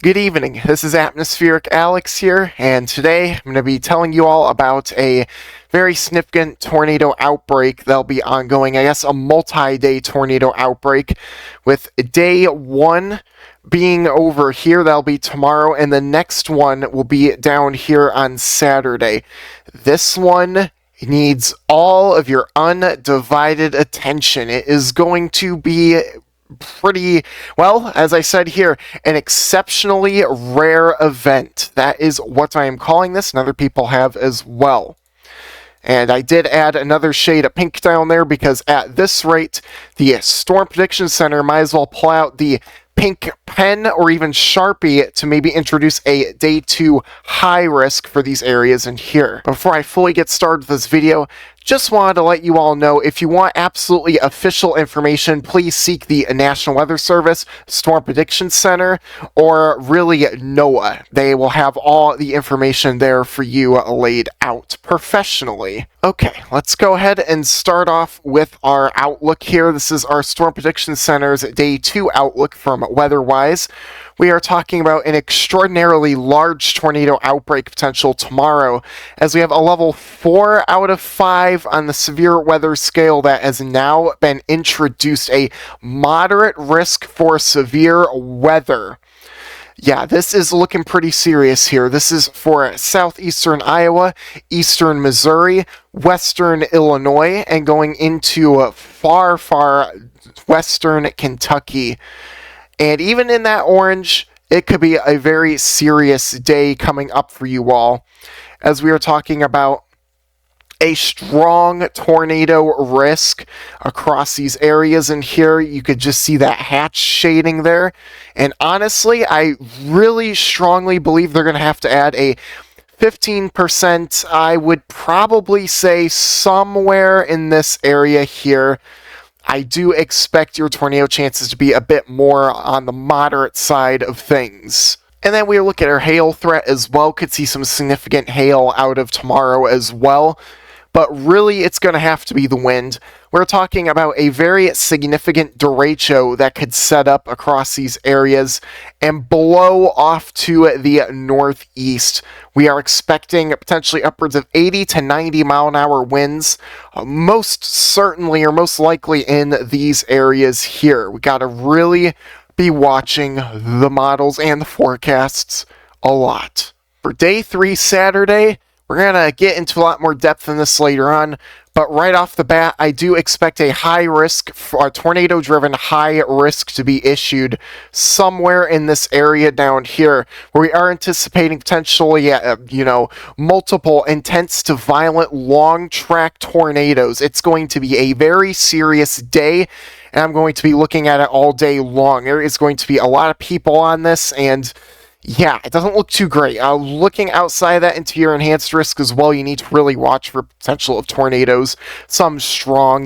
Good evening, this is Atmospheric Alex here, and today I'm going to be telling you all about a very significant tornado outbreak that'll be ongoing, I guess a multi-day tornado outbreak, with day one being over here, that'll be tomorrow, and the next one will be down here on Saturday. This one needs all of your undivided attention. It is going to be pretty, well, as I said here, an exceptionally rare event. That is what I am calling this, and other people have as well. And I did add another shade of pink down there because at this rate, the Storm Prediction Center might as well pull out the pink pen or even Sharpie to maybe introduce a day 2 high risk for these areas in here. Before I fully get started with this video, just wanted to let you all know, if you want absolutely official information, please seek the National Weather Service, Storm Prediction Center, or really NOAA. They will have all the information there for you laid out professionally. Okay, let's go ahead and start off with our outlook here. This is our Storm Prediction Center's Day 2 outlook from WeatherWise. We are talking about an extraordinarily large tornado outbreak potential tomorrow, as we have a level 4 out of 5 on the severe weather scale that has now been introduced, a moderate risk for severe weather. Yeah, this is looking pretty serious here. This is for southeastern Iowa, eastern Missouri, western Illinois, and going into far, far western Kentucky. And even in that orange, it could be a very serious day coming up for you all, as we are talking about a strong tornado risk across these areas in here. You could just see that hatch shading there. And honestly, I really strongly believe they're going to have to add a 15%, I would probably say somewhere in this area here. I do expect your tornado chances to be a bit more on the moderate side of things. And then we look at our hail threat as well. Could see some significant hail out of tomorrow as well. But really, it's going to have to be the wind. We're talking about a very significant derecho that could set up across these areas and blow off to the northeast. We are expecting potentially upwards of 80 to 90 mile an hour winds, most certainly or most likely in these areas here. We got to really be watching the models and the forecasts a lot. For day 3 Saturday, we're going to get into a lot more depth in this later on, but right off the bat, I do expect a high risk, a tornado-driven high risk to be issued somewhere in this area down here, where we are anticipating potentially, multiple intense to violent long-track tornadoes. It's going to be a very serious day, and I'm going to be looking at it all day long. There is going to be a lot of people on this, and yeah, it doesn't look too great. Looking outside that into your enhanced risk as well, you need to really watch for potential of tornadoes. Some strong,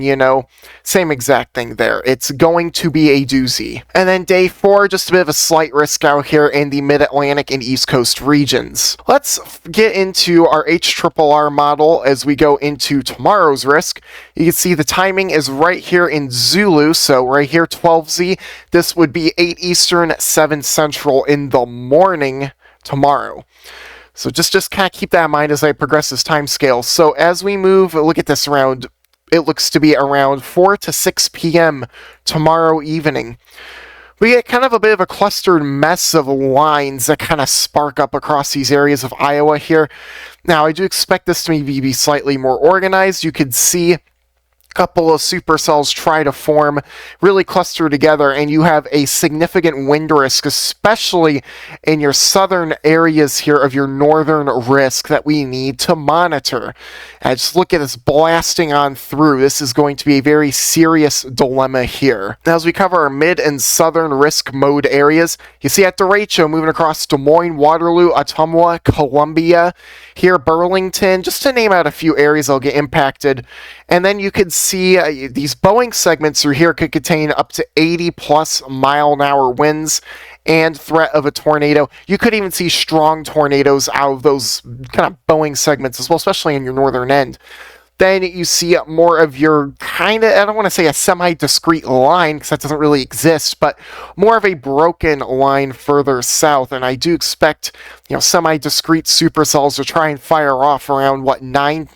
same exact thing there. It's going to be a doozy. And then day 4, just a bit of a slight risk out here in the mid-Atlantic and East Coast regions. Let's get into our HRRR model as we go into tomorrow's risk. You can see the timing is right here in Zulu, so right here 12Z. This would be 8 Eastern, 7 Central in the morning tomorrow. So just kind of keep that in mind as I progress this time scale. So as we move, look at this around, it looks to be around 4 to 6 p.m. tomorrow evening. We get kind of a bit of a clustered mess of lines that kind of spark up across these areas of Iowa here. Now, I do expect this to maybe be slightly more organized. You could see couple of supercells try to form, really cluster together, and you have a significant wind risk, especially in your southern areas here of your northern risk that we need to monitor. And just look at this blasting on through. This is going to be a very serious dilemma here. Now, as we cover our mid and southern risk mode areas, you see at derecho moving across Des Moines, Waterloo, Ottumwa, Columbia, here Burlington, just to name out a few areas that'll get impacted. And then you could see these Boeing segments through here could contain up to 80 plus mile an hour winds and threat of a tornado. You could even see strong tornadoes out of those kind of Boeing segments as well, especially in your northern end. Then you see more of your kind of, I don't want to say a semi-discrete line because that doesn't really exist, but more of a broken line further south. And I do expect, semi-discrete supercells to try and fire off around, 9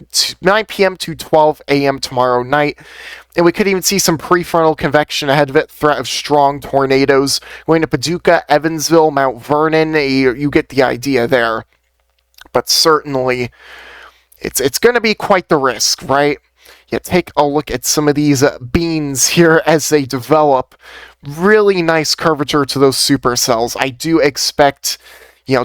p.m. to 12 a.m. tomorrow night. And we could even see some prefrontal convection ahead of it, threat of strong tornadoes going to Paducah, Evansville, Mount Vernon. You get the idea there. But certainly, it's going to be quite the risk, right? Yeah, take a look at some of these beans here as they develop. Really nice curvature to those supercells. I do expect,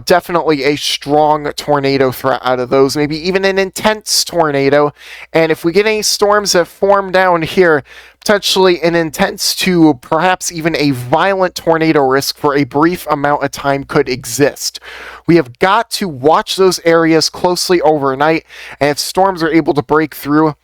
definitely a strong tornado threat out of those, maybe even an intense tornado. And if we get any storms that form down here, potentially an intense to perhaps even a violent tornado risk for a brief amount of time could exist. We have got to watch those areas closely overnight, and if storms are able to break through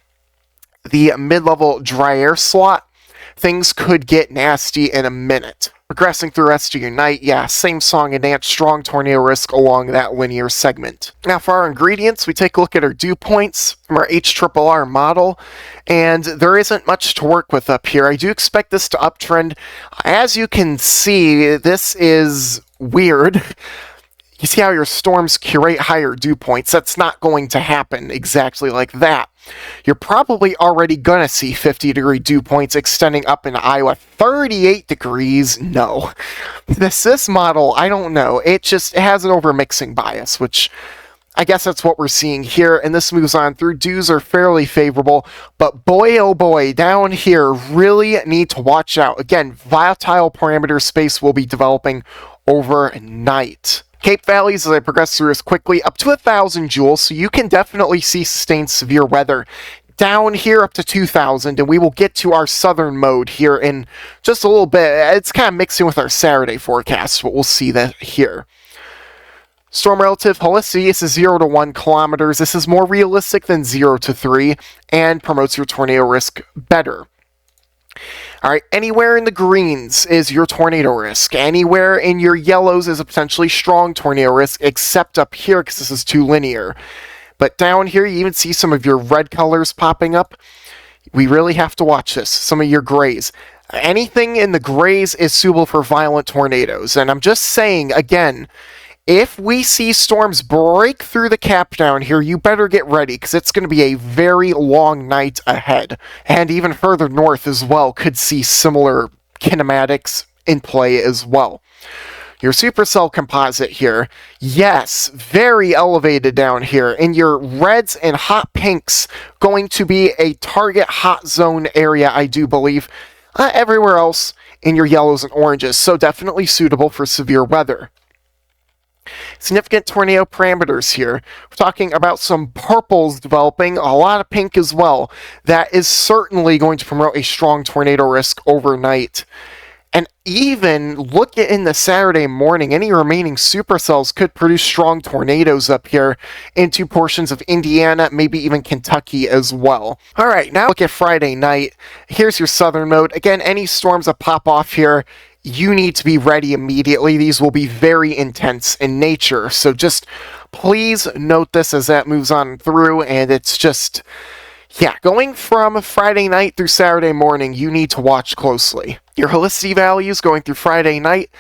the mid-level dry air slot, things could get nasty in a minute. Progressing through the rest of your night, yeah, same song and dance, strong tornado risk along that linear segment. Now for our ingredients, we take a look at our dew points from our HRRR model, and there isn't much to work with up here. I do expect this to uptrend. As you can see, this is weird. You see how your storms curate higher dew points? That's not going to happen exactly like that. You're probably already going to see 50-degree dew points extending up in Iowa. 38 degrees? No. This model, I don't know. It has an overmixing bias, which I guess that's what we're seeing here. And this moves on through. Dews are fairly favorable, but boy, oh boy, down here, really need to watch out. Again, volatile parameter space will be developing overnight. Cape Valleys, as I progress through this quickly, up to 1,000 joules, so you can definitely see sustained severe weather. Down here up to 2,000, and we will get to our southern mode here in just a little bit. It's kind of mixing with our Saturday forecast, but we'll see that here. Storm relative helicity, this is 0 to 1 kilometers. This is more realistic than 0 to 3, and promotes your tornado risk better. All right, anywhere in the greens is your tornado risk. Anywhere in your yellows is a potentially strong tornado risk, except up here because this is too linear. But down here, you even see some of your red colors popping up. We really have to watch this. Some of your grays. Anything in the grays is suitable for violent tornadoes. And I'm just saying, again, if we see storms break through the cap down here, you better get ready, because it's going to be a very long night ahead. And even further north as well could see similar kinematics in play as well. Your supercell composite here, yes, very elevated down here. In your reds and hot pinks, going to be a target hot zone area, I do believe. Everywhere else in your yellows and oranges, so definitely suitable for severe weather. Significant tornado parameters here. We're talking about some purples developing, a lot of pink as well. That is certainly going to promote a strong tornado risk overnight. And even look at in the Saturday morning, any remaining supercells could produce strong tornadoes up here into portions of Indiana, maybe even Kentucky as well. All right, now look at Friday night. Here's your southern mode. Again, any storms that pop off here, you need to be ready immediately. These will be very intense in nature. So just please note this as that moves on through, and it's just, yeah, going from Friday night through Saturday morning, you need to watch closely. Your helicity values going through Friday night,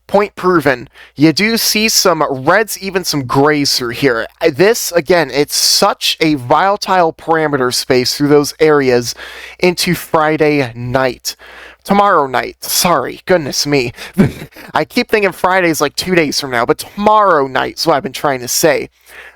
point proven. You do see some reds, even some grays through here. This, again, it's such a volatile parameter space through those areas into Friday night. Tomorrow night, sorry, goodness me. I keep thinking Friday's like 2 days from now, but tomorrow night is what I've been trying to say.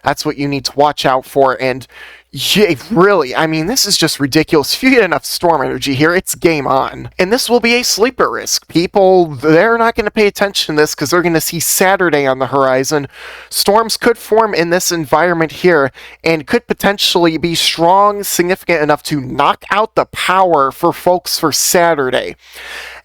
That's what you need to watch out for, and yeah, really, I mean, this is just ridiculous. If you get enough storm energy here, it's game on. And this will be a sleeper risk. People, they're not going to pay attention to this because they're going to see Saturday on the horizon. Storms could form in this environment here and could potentially be strong, significant enough to knock out the power for folks for Saturday.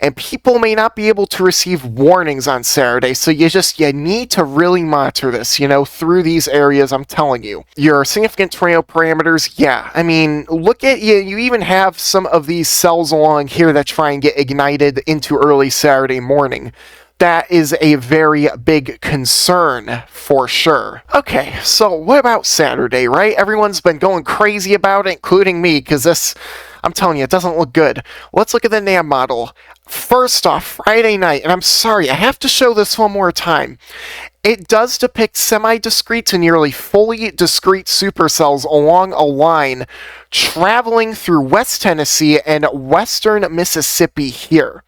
And people may not be able to receive warnings on Saturday, so you need to really monitor this, through these areas, I'm telling you. Your significant tornado parameters, yeah, I mean, look at, you even have some of these cells along here that try and get ignited into early Saturday morning. that is a very big concern for sure. Okay, so what about Saturday, right? Everyone's been going crazy about it, including me, because this, I'm telling you, it doesn't look good. Let's look at the NAM model. First off, Friday night, and I'm sorry, I have to show this one more time. It does depict semi-discrete to nearly fully discrete supercells along a line traveling through West Tennessee and western Mississippi here.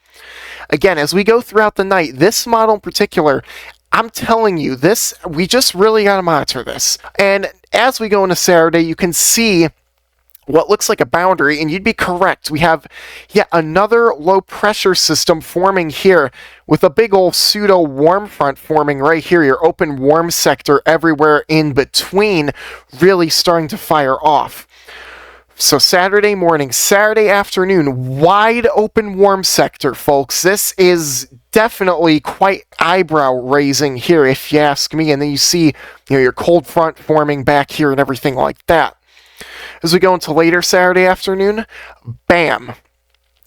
Again, as we go throughout the night, this model in particular, I'm telling you, this, we just really got to monitor this. And as we go into Saturday, you can see what looks like a boundary, and you'd be correct. We have yet another low pressure system forming here with a big old pseudo warm front forming right here, your open warm sector everywhere in between really starting to fire off. So Saturday morning, Saturday afternoon, wide open warm sector, folks. This is definitely quite eyebrow raising here, if you ask me. And then you see, your cold front forming back here and everything like that. As we go into later Saturday afternoon, bam,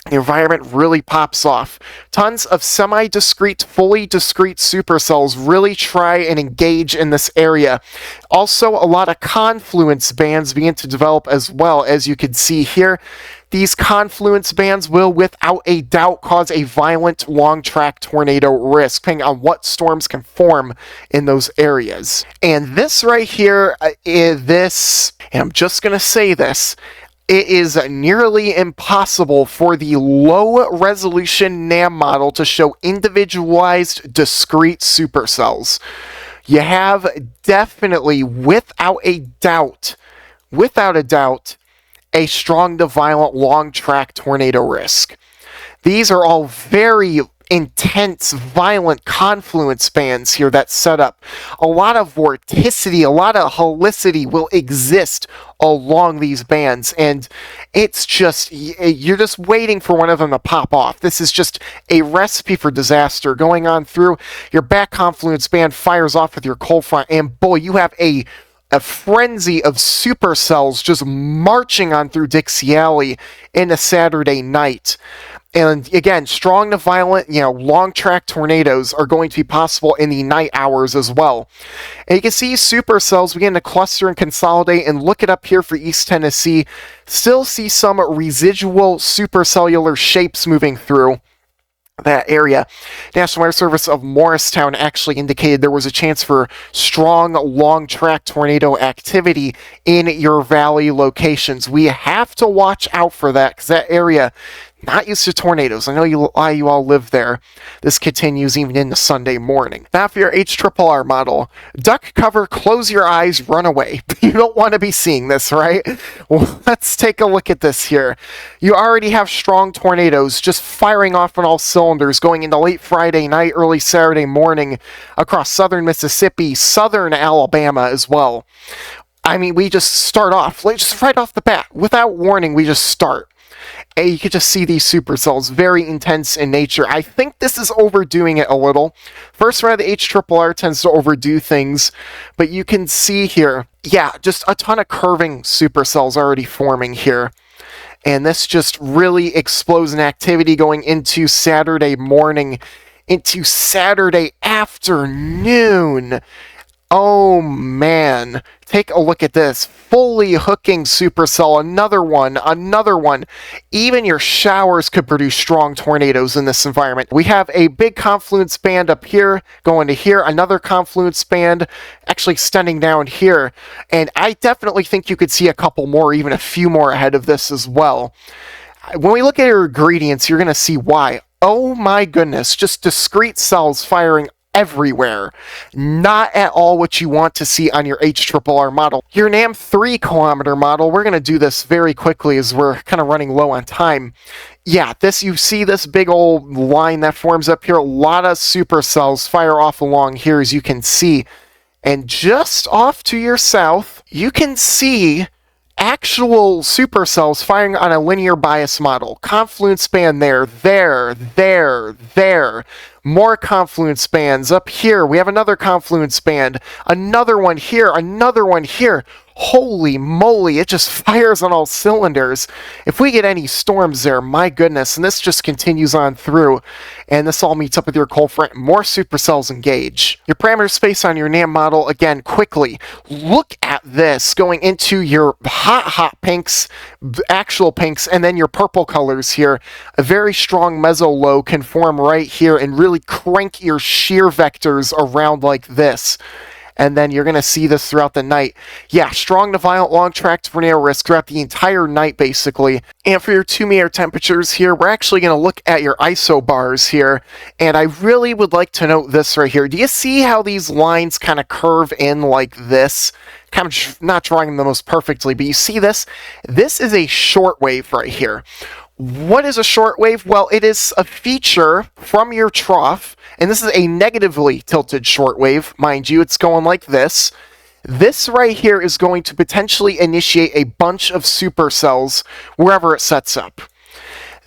the environment really pops off. Tons of semi-discrete, fully discrete supercells really try and engage in this area. Also, a lot of confluence bands begin to develop as well, as you can see here. These confluence bands will, without a doubt, cause a violent long-track tornado risk, depending on what storms can form in those areas. And this right here is and I'm just going to say this, it is nearly impossible for the low-resolution NAM model to show individualized, discrete supercells. You have definitely, without a doubt, a strong to violent long-track tornado risk. These are all very intense, violent confluence bands here that set up. A lot of vorticity, a lot of helicity will exist along these bands, and it's just, you're just waiting for one of them to pop off. This is just a recipe for disaster going on through. Your back confluence band fires off with your cold front, and boy, you have a frenzy of supercells just marching on through Dixie Alley in a Saturday night. And again, strong to violent, long track tornadoes are going to be possible in the night hours as well. And you can see supercells begin to cluster and consolidate, and look it up here for East Tennessee. Still see some residual supercellular shapes moving through that area. National Weather Service of Morristown actually indicated there was a chance for strong long-track tornado activity in your valley locations. We have to watch out for that, because that area, not used to tornadoes. I know you all live there. This continues even into Sunday morning. Now for your HRRR model, duck cover, close your eyes, run away. You don't want to be seeing this, right? Well, let's take a look at this here. You already have strong tornadoes just firing off on all cylinders going into late Friday night, early Saturday morning across southern Mississippi, southern Alabama as well. I mean, we just start off, just right off the bat, without warning, we just start. And you can just see these supercells, very intense in nature. I think this is overdoing it a little. First round of the HRRR tends to overdo things, but you can see here, just a ton of curving supercells already forming here. And this just really explodes in activity going into Saturday morning, into Saturday afternoon. Oh man, take a look at this. Fully hooking supercell, another one. Even your showers could produce strong tornadoes in this environment. We have a big confluence band up here, going to here, another confluence band actually extending down here. And I definitely think you could see a couple more, even a few more ahead of this as well. When we look at your ingredients, you're going to see why. Oh my goodness, just discrete cells firing everywhere. Not at all what you want to see on your HRRR model. Your NAM 3 kilometer model, we're going to do this very quickly as we're kind of running low on time. You see this big old line that forms up here. A lot of supercells fire off along here, as you can see. And just off to your south, you can see actual supercells firing on a linear bias model. Confluence band there. More confluence bands up here. We have another confluence band. Another one here. Another one here. Holy moly, it just fires on all cylinders. If we get any storms there, my goodness, and this just continues on through, and this all meets up with your cold front. More supercells engage. Your parameter space on your NAM model, again, quickly. Look at this going into your hot pinks, actual pinks, and then your purple colors here. A very strong meso low can form right here and really crank your shear vectors around like this. And then you're going to see this throughout the night. Yeah, strong to violent, long track tornado risk throughout the entire night, basically. And for your 2-meter air temperatures here, we're actually going to look at your ISO bars here. And I really would like to note this right here. Do you see how these lines kind of curve in like this? Kind of not drawing them the most perfectly, but you see this? This is a shortwave right here. What is a shortwave? Well, it is a feature from your trough, and this is a negatively tilted shortwave. Mind you, it's going like this. This right here is going to potentially initiate a bunch of supercells wherever it sets up.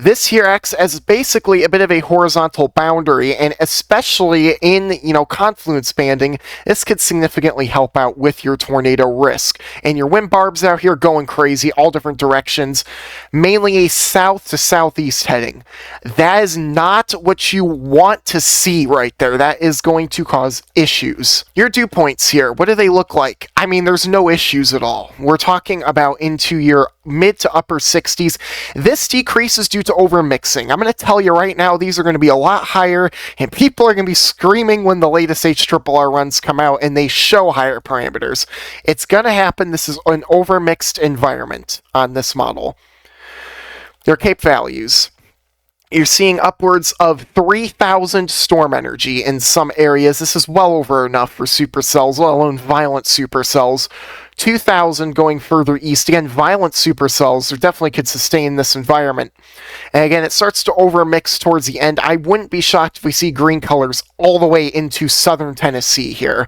This here acts as basically a bit of a horizontal boundary, and especially in, confluence banding, this could significantly help out with your tornado risk. And your wind barbs out here going crazy, all different directions, mainly a south to southeast heading. That is not what you want to see right there. That is going to cause issues. Your dew points here, what do they look like? I mean, there's no issues at all. We're talking about into your mid to upper 60s. This decreases due to overmixing. I'm going to tell you right now, these are going to be a lot higher, and people are going to be screaming when the latest HRRR runs come out and they show higher parameters. It's going to happen. This is an overmixed environment on this model. Their CAPE values. You're seeing upwards of 3,000 storm energy in some areas. This is well over enough for supercells, let alone violent supercells. 2,000 going further east. Again, violent supercells definitely could sustain this environment. And again, it starts to overmix towards the end. I wouldn't be shocked if we see green colors all the way into southern Tennessee here.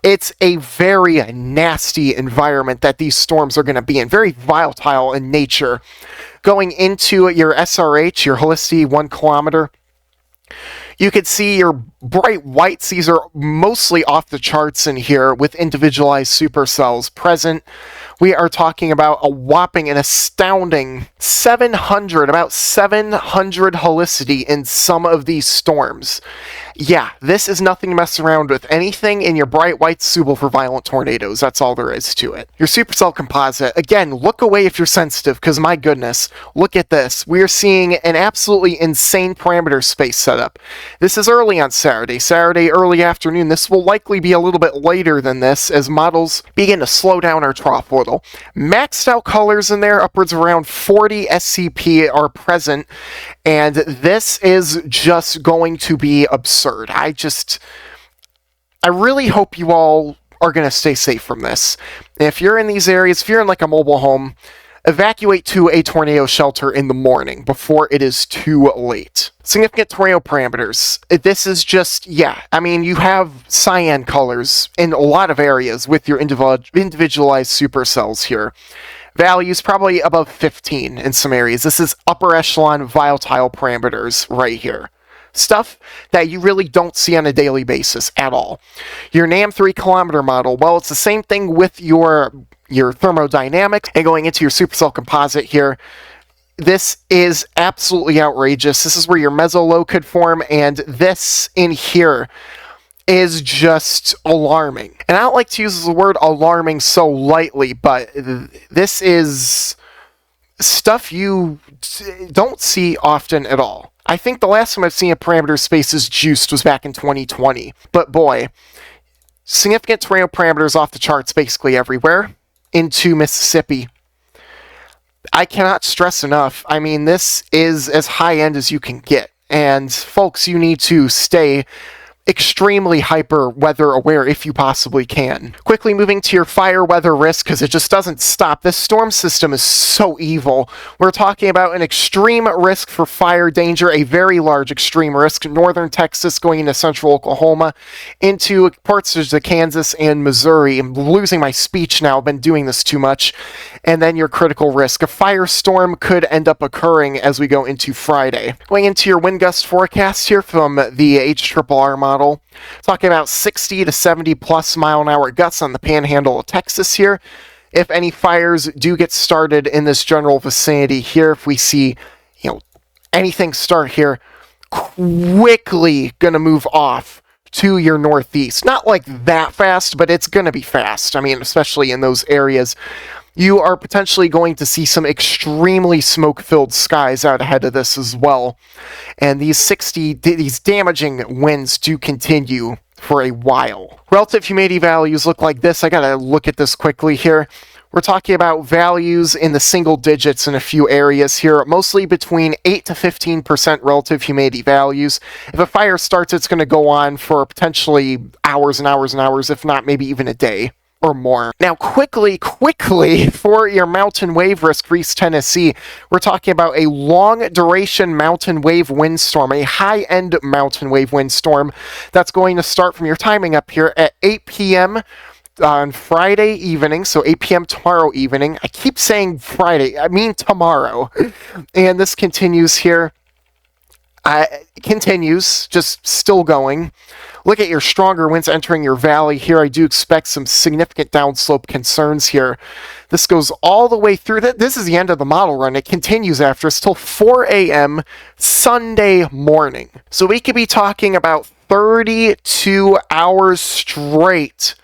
It's a very nasty environment that these storms are going to be in, very volatile in nature. Going into your SRH, your helicity 1 kilometer, you could see your bright whites. These are mostly off the charts in here with individualized supercells present. We are talking about a whopping and astounding 700, about 700 helicity in some of these storms. Yeah, this is nothing to mess around with. Anything in your bright white suitable for violent tornadoes. That's all there is to it. Your supercell composite. Again, look away if you're sensitive, because my goodness, look at this. We are seeing an absolutely insane parameter space setup. This is early on Saturday. Saturday early afternoon. This will likely be a little bit later than this as models begin to slow down our trough a little. Maxed out colors in there, upwards of around 40 SCP are present, and this is just going to be absurd. I really hope you all are going to stay safe from this. If you're in these areas, if you're in like a mobile home, evacuate to a tornado shelter in the morning before it is too late. Significant tornado parameters. This is just, I mean, you have cyan colors in a lot of areas with your individualized supercells here. Values probably above 15 in some areas. This is upper echelon volatile parameters right here. Stuff that you really don't see on a daily basis at all. Your NAM 3 kilometer model, well, it's the same thing with your thermodynamics and going into your supercell composite here. This is absolutely outrageous. This is where your mesolo could form, and this in here is just alarming. And I don't like to use the word alarming so lightly, but this is stuff you don't see often at all. I think the last time I've seen a parameter space as juiced was back in 2020. But boy, significant tornado parameters off the charts basically everywhere into Mississippi. I cannot stress enough. I mean, this is as high end as you can get. And folks, you need to stay extremely hyper weather aware if you possibly can. Quickly moving to your fire weather risk, because it just doesn't stop. This storm system is so evil. We're talking about an extreme risk for fire danger, a very large extreme risk. Northern Texas going into central Oklahoma, into parts of Kansas and Missouri. I'm losing my speech now. I've been doing this too much. And then your critical risk. A firestorm could end up occurring as we go into Friday. Going into your wind gust forecast here from the HRRR model, talking about 60 to 70 plus mile an hour gusts on the panhandle of Texas here. If any fires do get started in this general vicinity here, if we see, anything start here, quickly gonna move off to your northeast. Not like that fast, but it's gonna be fast. I mean, especially in those areas. You are potentially going to see some extremely smoke-filled skies out ahead of this as well. And these damaging winds do continue for a while. Relative humidity values look like this. I gotta look at this quickly here. We're talking about values in the single digits in a few areas here, mostly between 8 to 15% relative humidity values. If a fire starts, it's going to go on for potentially hours and hours and hours, if not maybe even a day or more. Now, quickly, for your mountain wave risk for East Tennessee, we're talking about a long duration mountain wave windstorm, a high-end mountain wave windstorm that's going to start from your timing up here at 8 p.m. on Friday evening, so 8 p.m. tomorrow evening. I keep saying Friday, I mean tomorrow. And this continues here. Continues, just still going. Look at your stronger winds entering your valley here. I do expect some significant downslope concerns here. This goes all the way through. This is the end of the model run. It continues after us till 4 a.m. Sunday morning. So we could be talking about 32 hours straight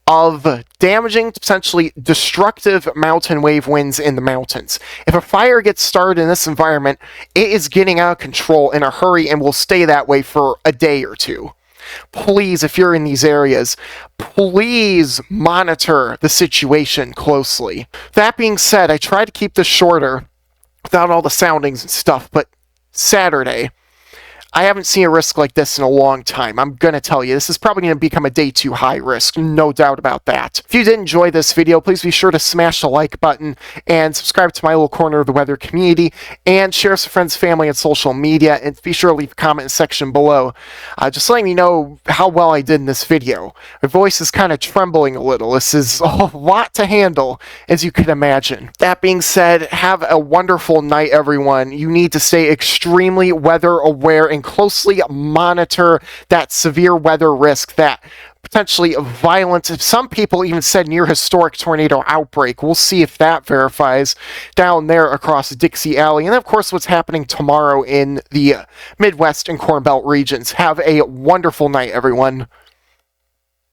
of damaging, potentially destructive mountain wave winds in the mountains. If a fire gets started in this environment, it is getting out of control in a hurry and will stay that way for a day or two. Please, if you're in these areas, please monitor the situation closely. That being said, I try to keep this shorter without all the soundings and stuff, but Saturday, I haven't seen a risk like this in a long time. I'm going to tell you, this is probably going to become a day 2 high risk, no doubt about that. If you did enjoy this video, please be sure to smash the like button and subscribe to my little corner of the weather community and share with friends, family, and social media, and be sure to leave a comment in the section below. Just letting me know how well I did in this video. My voice is kind of trembling a little. This is a lot to handle, as you can imagine. That being said, have a wonderful night, everyone. You need to stay extremely weather aware and closely monitor that severe weather risk, that potentially violent, some people even said near historic tornado outbreak. We'll see if that verifies down there across Dixie Alley. And of course, what's happening tomorrow in the Midwest and Corn Belt regions. Have a wonderful night, everyone.